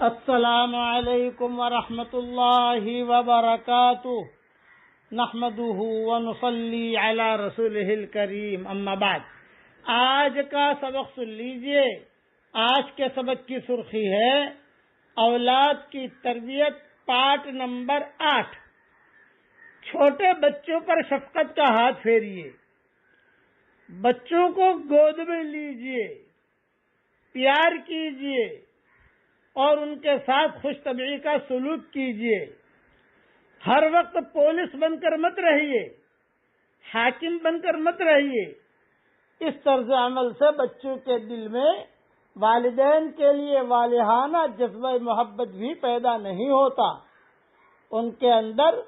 السلام علیکم ورحمۃ اللہ وبرکاتہ نحمده ونصلی علی رسولہ الکریم اما بعد۔ آج کا سبق سن لیجئے۔ آج کے سبق کی سرخی ہے اولاد کی تربیت پارٹ نمبر 8۔ چھوٹے بچوں پر شفقت کا ہاتھ پھیریے، بچوں کو گود میں لیجئے، پیار کیجئے اور ان کے ساتھ خوش طبعی کا سلوک کیجئے۔ ہر وقت پولیس بن کر مت رہیے، حاکم بن کر مت رہیے۔ اس طرز عمل سے بچوں کے دل میں والدین کے لیے والہانہ جذبہ محبت بھی پیدا نہیں ہوتا، ان کے اندر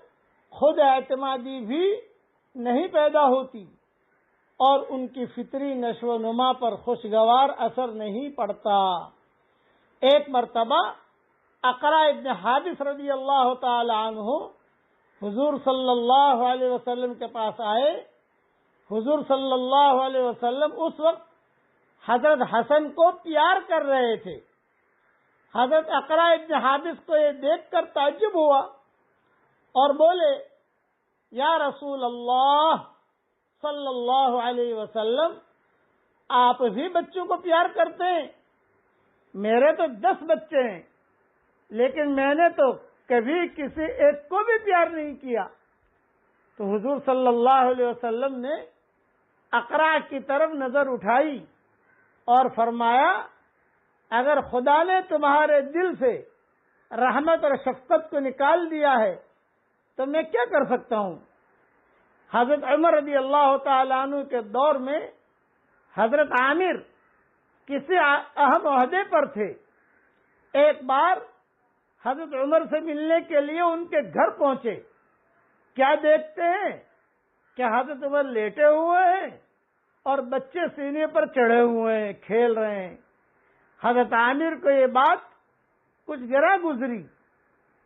خود اعتمادی بھی نہیں پیدا ہوتی اور ان کی فطری نشو و نما پر خوشگوار اثر نہیں پڑتا۔ ایک مرتبہ اقرع ابن حابس رضی اللہ تعالی عنہ حضور صلی اللہ علیہ وسلم کے پاس آئے۔ حضور صلی اللہ علیہ وسلم اس وقت حضرت حسن کو پیار کر رہے تھے۔ حضرت اقرع ابن حابس کو یہ دیکھ کر تعجب ہوا اور بولے، یا رسول اللہ صلی اللہ علیہ وسلم، آپ بھی بچوں کو پیار کرتے ہیں؟ میرے تو 10 بچے ہیں، لیکن میں نے تو کبھی کسی ایک کو بھی پیار نہیں کیا۔ تو حضور صلی اللہ علیہ وسلم نے اقرع کی طرف نظر اٹھائی اور فرمایا، اگر خدا نے تمہارے دل سے رحمت اور شفقت کو نکال دیا ہے تو میں کیا کر سکتا ہوں؟ حضرت عمر رضی اللہ تعالیٰ عنہ کے دور میں حضرت عامر کسی اہم عہدے پر تھے۔ ایک بار حضرت عمر سے ملنے کے لیے ان کے گھر پہنچے۔ کیا دیکھتے ہیں کہ حضرت عمر لیٹے ہوئے ہیں اور بچے سینے پر چڑھے ہوئے ہیں، کھیل رہے ہیں۔ حضرت عامر کو یہ بات کچھ گراں گزری۔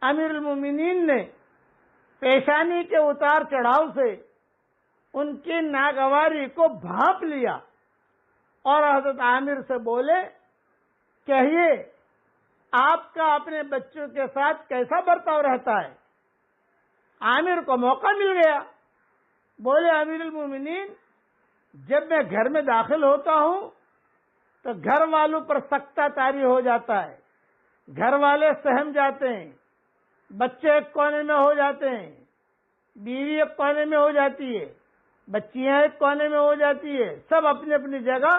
امیر المومنین نے پیشانی کے اتار چڑھاؤ سے ان کی ناگواری کو بھانپ لیا اور حضرت عامر سے بولے، کہیے آپ کا اپنے بچوں کے ساتھ کیسا برتاؤ رہتا ہے؟ عامر کو موقع مل گیا، بولے، امیر المومنین، جب میں گھر میں داخل ہوتا ہوں تو گھر والوں پر سکتہ طاری ہو جاتا ہے، گھر والے سہم جاتے ہیں، بچے ایک کونے میں ہو جاتے ہیں، بیوی ایک کونے میں ہو جاتی ہے، بچیاں ایک کونے میں ہو جاتی ہے، سب اپنی اپنی جگہ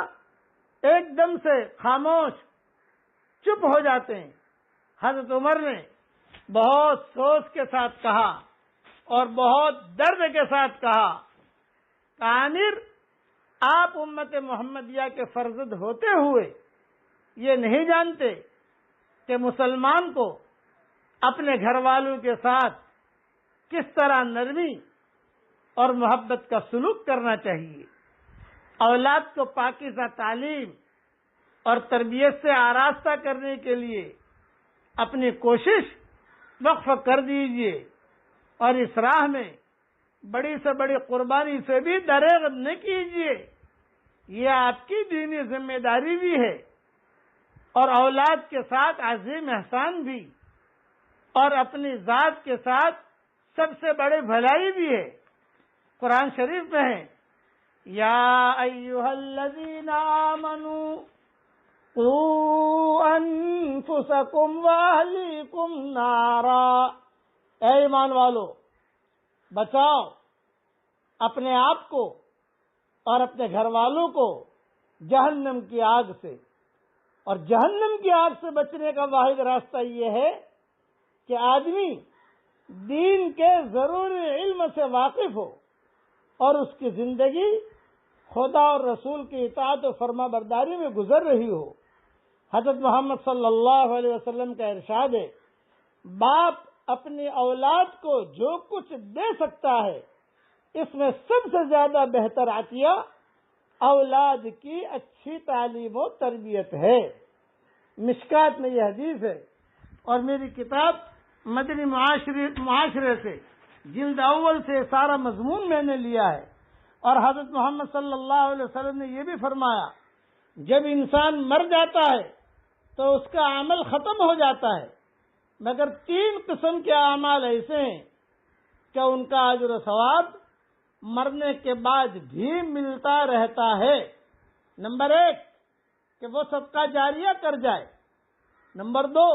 ایک دم سے خاموش چپ ہو جاتے ہیں۔ حضرت عمر نے بہت سوچ کے ساتھ کہا اور بہت درد کے ساتھ کہا، عامر، آپ امت محمدیہ کے فرزند ہوتے ہوئے یہ نہیں جانتے کہ مسلمان کو اپنے گھر والوں کے ساتھ کس طرح نرمی اور محبت کا سلوک کرنا چاہیے۔ اولاد کو پاکیزہ تعلیم اور تربیت سے آراستہ کرنے کے لیے اپنی کوشش وقف کر دیجیے اور اس راہ میں بڑی سے بڑی قربانی سے بھی دریغ نہ کیجیے۔ یہ آپ کی دینی ذمہ داری بھی ہے اور اولاد کے ساتھ عظیم احسان بھی، اور اپنی ذات کے ساتھ سب سے بڑی بھلائی بھی ہے۔ قرآن شریف میں ہے، یا ایھا الذین آمنوا قوا انفسکم واہلیکم نارا، اے ایمان والو، بچاؤ اپنے آپ کو اور اپنے گھر والوں کو جہنم کی آگ سے۔ اور جہنم کی آگ سے بچنے کا واحد راستہ یہ ہے کہ آدمی دین کے ضروری علم سے واقف ہو اور اس کی زندگی خدا اور رسول کی اطاعت و فرما برداری میں گزر رہی ہو۔ حضرت محمد صلی اللہ علیہ وسلم کا ارشاد ہے، باپ اپنی اولاد کو جو کچھ دے سکتا ہے اس میں سب سے زیادہ بہتر عطیہ اولاد کی اچھی تعلیم و تربیت ہے۔ مشکات میں یہ حدیث ہے، اور میری کتاب مدنی معاشرے سے جلد اول سے سارا مضمون میں نے لیا ہے۔ اور حضرت محمد صلی اللہ علیہ وسلم نے یہ بھی فرمایا، جب انسان مر جاتا ہے تو اس کا عمل ختم ہو جاتا ہے، مگر 3 قسم کے اعمال ایسے ہیں کہ ان کا اجر و ثواب مرنے کے بعد بھی ملتا رہتا ہے۔ نمبر 1 کہ وہ صدقہ جاریہ کر جائے، نمبر 2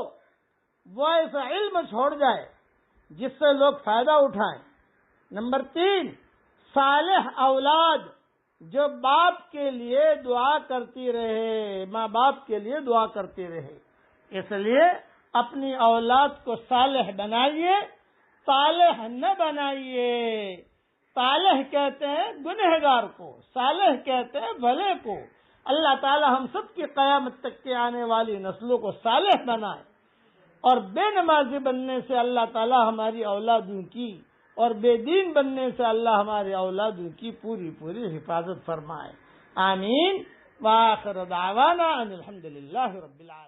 وہ ایسا علم چھوڑ جائے جس سے لوگ فائدہ اٹھائیں، نمبر 3 صالح اولاد جو باپ کے لیے دعا کرتی رہے، ماں باپ کے لیے دعا کرتی رہے۔ اس لیے اپنی اولاد کو صالح بنائیے، صالح نہ بنائیے۔ صالح کہتے ہیں گنہگار کو، صالح کہتے ہیں بھلے کو۔ اللہ تعالی ہم سب کی قیامت تک کے آنے والی نسلوں کو صالح بنائے، اور بے نمازی بننے سے اللہ تعالی ہماری اولادوں کی، اور بے دین بننے سے اللہ ہمارے اولادوں کی پوری حفاظت فرمائے۔ آمین۔ وآخر دعوانا ان الحمد للہ رب العالمین۔